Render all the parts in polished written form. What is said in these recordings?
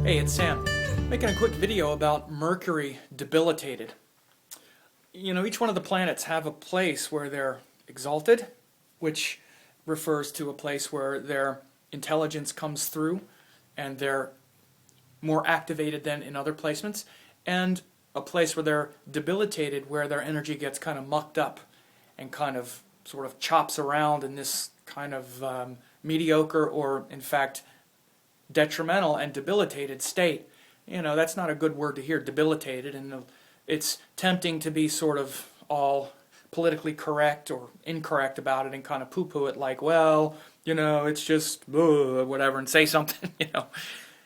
Hey, it's Sam. Making a quick video about Mercury Debilitated. Each one of the planets have a place where they're exalted, which refers to a place where their intelligence comes through and they're more activated than in other placements, and a place where they're debilitated, where their energy gets kind of mucked up and kind of sort of chops around in this kind of mediocre, or in fact detrimental and debilitated state. That's not a good word to hear, debilitated, and it's tempting to be sort of all politically correct or incorrect about it and kind of poo-poo it like, well, it's just whatever, and say something.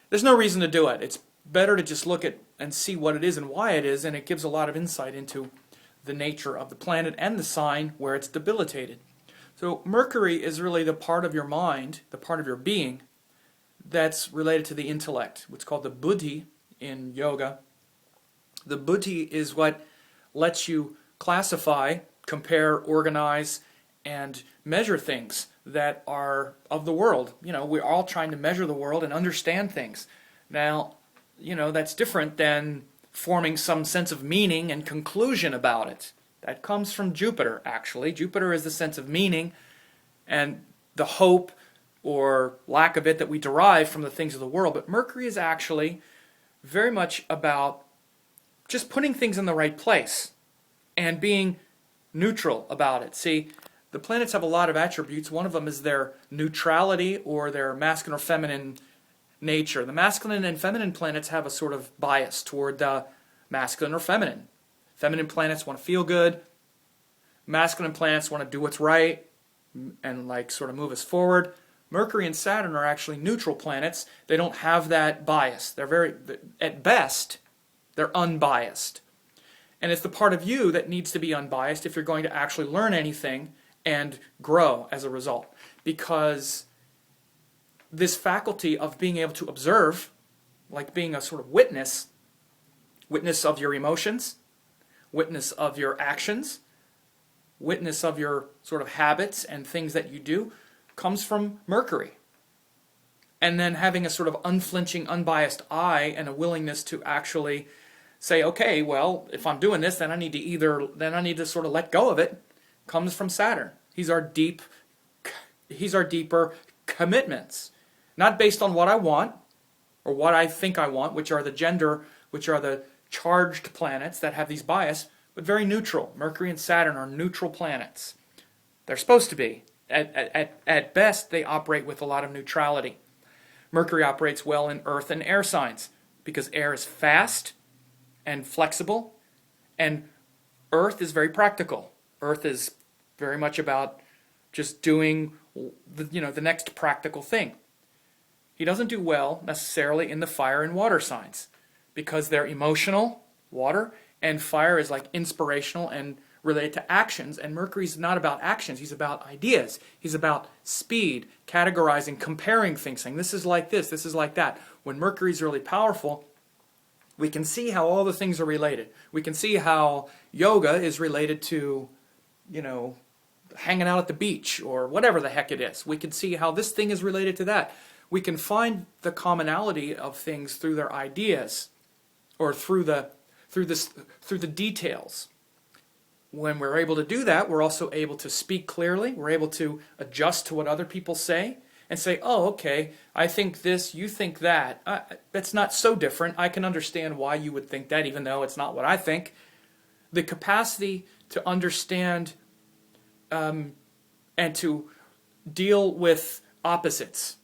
There's no reason to do it. It's better to just look at and see what it is and why it is, and it gives a lot of insight into the nature of the planet and the sign where it's debilitated. So Mercury is really the part of your mind, the part of your being, that's related to the intellect, what's called the buddhi in yoga. The buddhi is what lets you classify, compare, organize, and measure things that are of the world. We're all trying to measure the world and understand things. Now, that's different than forming some sense of meaning and conclusion about it. That comes from Jupiter, actually. Jupiter is the sense of meaning and the hope or lack of it that we derive from the things of the world. But Mercury is actually very much about just putting things in the right place and being neutral about it. See, the planets have a lot of attributes. One of them is their neutrality, or their masculine or feminine nature. The masculine and feminine planets have a sort of bias toward the masculine or feminine. Feminine planets want to feel good. Masculine planets want to do what's right and sort of move us forward. Mercury and Saturn are actually neutral planets. They don't have that bias. At best, they're unbiased. And it's the part of you that needs to be unbiased if you're going to actually learn anything and grow as a result. Because this faculty of being able to observe, like being a sort of witness of your emotions, witness of your actions, witness of your sort of habits and things that you do, comes from Mercury. And then having a sort of unflinching, unbiased eye and a willingness to actually say, okay, well, if I'm doing this, then I need to sort of let go of it, comes from Saturn. He's our deeper commitments. Not based on what I want or what I think I want, which are the charged planets that have these bias, but very neutral. Mercury and Saturn are neutral planets. They're supposed to be. At best, they operate with a lot of neutrality. Mercury operates well in earth and air signs because air is fast and flexible, and earth is very practical. Earth is very much about just doing the next practical thing. He doesn't do well necessarily in the fire and water signs because they're emotional, water, and fire is like inspirational and related to actions, and Mercury's not about actions, he's about ideas. He's about speed, categorizing, comparing things, saying this is like this is like that. When Mercury's really powerful, we can see how all the things are related. We can see how yoga is related to, hanging out at the beach or whatever the heck it is. We can see how this thing is related to that. We can find the commonality of things through their ideas or through the details. When we're able to do that, we're also able to speak clearly. We're able to adjust to what other people say and say, oh, okay, I think this, you think that. That's not so different. I can understand why you would think that, even though it's not what I think. The capacity to understand and to deal with opposites.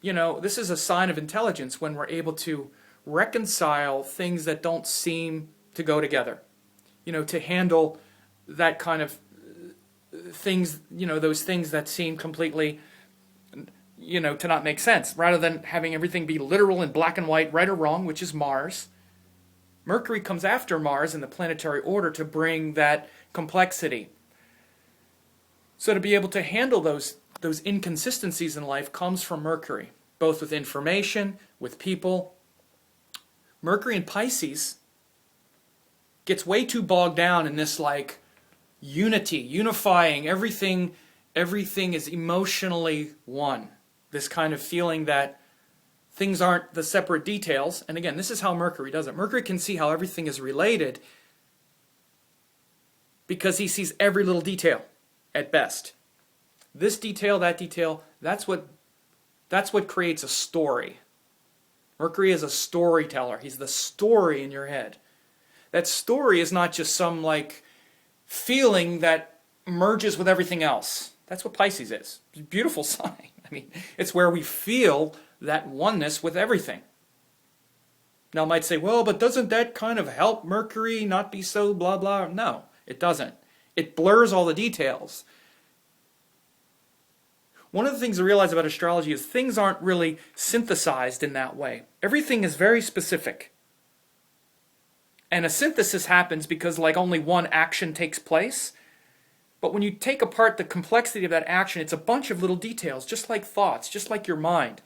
This is a sign of intelligence when we're able to reconcile things that don't seem to go together. To handle that kind of things, those things that seem completely, to not make sense. Rather than having everything be literal and black and white, right or wrong, which is Mars, Mercury comes after Mars in the planetary order to bring that complexity. So to be able to handle those inconsistencies in life comes from Mercury, both with information, with people. Mercury in Pisces gets way too bogged down in this unity, unifying, everything is emotionally one. This kind of feeling that things aren't the separate details. And again, this is how Mercury does it. Mercury can see how everything is related because he sees every little detail at best. This detail, that detail, that's what creates a story. Mercury is a storyteller. He's the story in your head. That story is not just some like feeling that merges with everything else. That's what Pisces is. It's a beautiful sign. I mean, it's where we feel that oneness with everything. Now, I might say, well, but doesn't that kind of help Mercury not be so blah, blah? No, it doesn't. It blurs all the details. One of the things I realize about astrology is things aren't really synthesized in that way. Everything is very specific. And a synthesis happens because like only one action takes place. But when you take apart the complexity of that action, it's a bunch of little details, just like thoughts, just like your mind.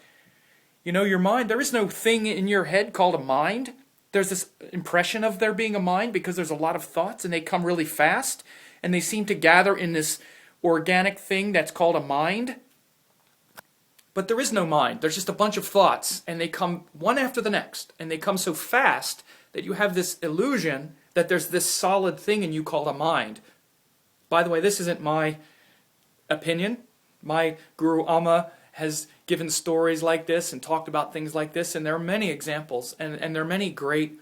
You know, your mind, there is no thing in your head called a mind. There's this impression of there being a mind because there's a lot of thoughts and they come really fast and they seem to gather in this organic thing that's called a mind. But there is no mind. There's just a bunch of thoughts and they come one after the next and they come so fast that you have this illusion that there's this solid thing in you called a mind. By the way, this isn't my opinion. My Guru Amma has given stories like this and talked about things like this, and there are many examples, and there are many great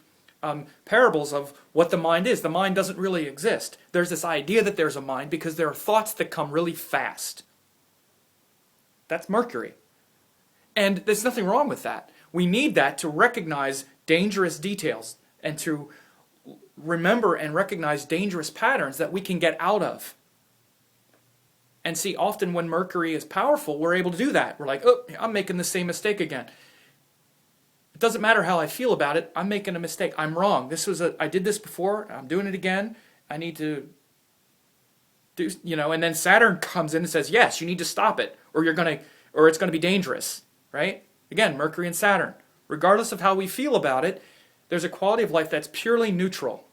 parables of what the mind is. The mind doesn't really exist. There's this idea that there's a mind because there are thoughts that come really fast. That's Mercury. And there's nothing wrong with that. We need that to recognize dangerous details and to remember and recognize dangerous patterns that we can get out of. And see, often when Mercury is powerful, we're able to do that. We're like, oh, I'm making the same mistake again. It doesn't matter how I feel about it. I'm making a mistake. I'm wrong. I did this before. I'm doing it again. I need to do, and then Saturn comes in and says, yes, you need to stop it or it's going to be dangerous, right? Again, Mercury and Saturn. Regardless of how we feel about it, there's a quality of life that's purely neutral.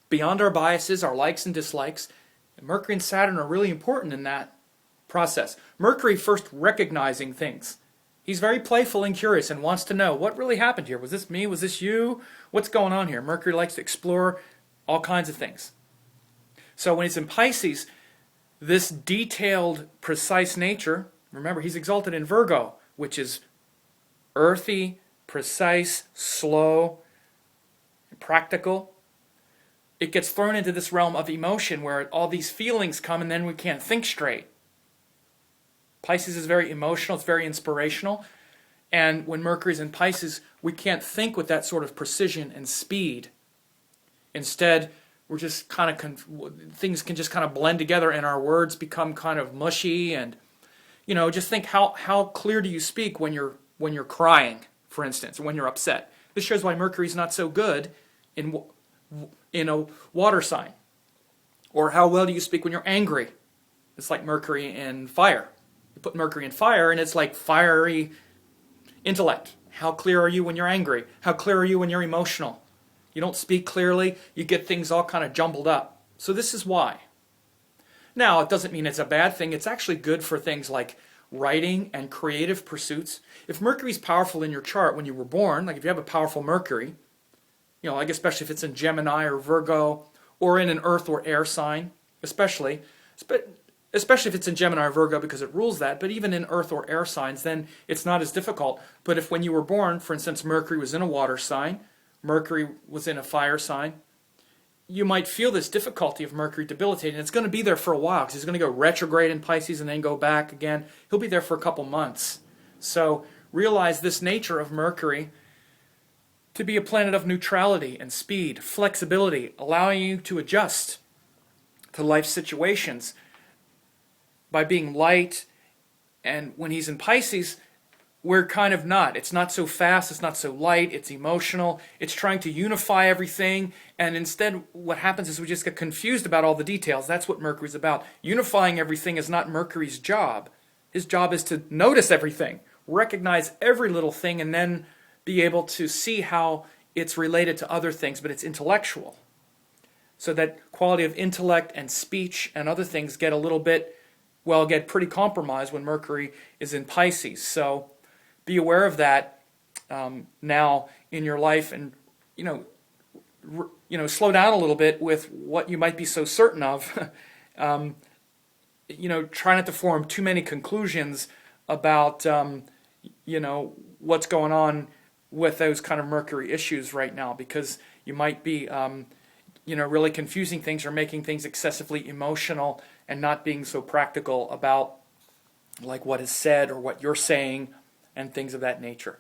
Beyond our biases, our likes and dislikes, Mercury and Saturn are really important in that process. Mercury first recognizing things. He's very playful and curious and wants to know what really happened here. Was this me? Was this you? What's going on here? Mercury likes to explore all kinds of things. So when he's in Pisces, this detailed, precise nature, remember he's exalted in Virgo, which is earthy, precise, slow, practical. It gets thrown into this realm of emotion where all these feelings come and then we can't think straight. Pisces is very emotional, it's very inspirational. And when Mercury's in Pisces, we can't think with that sort of precision and speed. Instead, we're just kind of, things can just kind of blend together and our words become kind of mushy. And, just think how clear do you speak when you're crying, for instance, or when you're upset. This shows why Mercury's not so good in a water sign. Or how well do you speak when you're angry? It's like Mercury in fire. You put Mercury in fire and it's like fiery intellect. How clear are you when you're angry? How clear are you when you're emotional? You don't speak clearly, you get things all kind of jumbled up. So this is why. Now, it doesn't mean it's a bad thing. It's actually good for things like writing and creative pursuits. If Mercury's powerful in your chart when you were born, like if you have a powerful Mercury, like especially if it's in Gemini or Virgo or in an earth or air sign, especially if it's in Gemini or Virgo because it rules that, but even in earth or air signs, then it's not as difficult. But if when you were born, for instance, Mercury was in a water sign, Mercury was in a fire sign, you might feel this difficulty of Mercury debilitated. And it's going to be there for a while because he's going to go retrograde in Pisces and then go back again. He'll be there for a couple months. So realize this nature of Mercury to be a planet of neutrality and speed, flexibility, allowing you to adjust to life situations by being light. And when he's in Pisces, we're kind of not. It's not so fast, it's not so light, it's emotional, it's trying to unify everything, and instead what happens is we just get confused about all the details. That's what Mercury's about. Unifying everything is not Mercury's job. His job is to notice everything, recognize every little thing, and then be able to see how it's related to other things, but it's intellectual. So that quality of intellect and speech and other things get pretty compromised when Mercury is in Pisces. So be aware of that now in your life, and slow down a little bit with what you might be so certain of. Try not to form too many conclusions about what's going on with those kind of Mercury issues right now, because you might be really confusing things or making things excessively emotional and not being so practical about like what is said or what you're saying and things of that nature.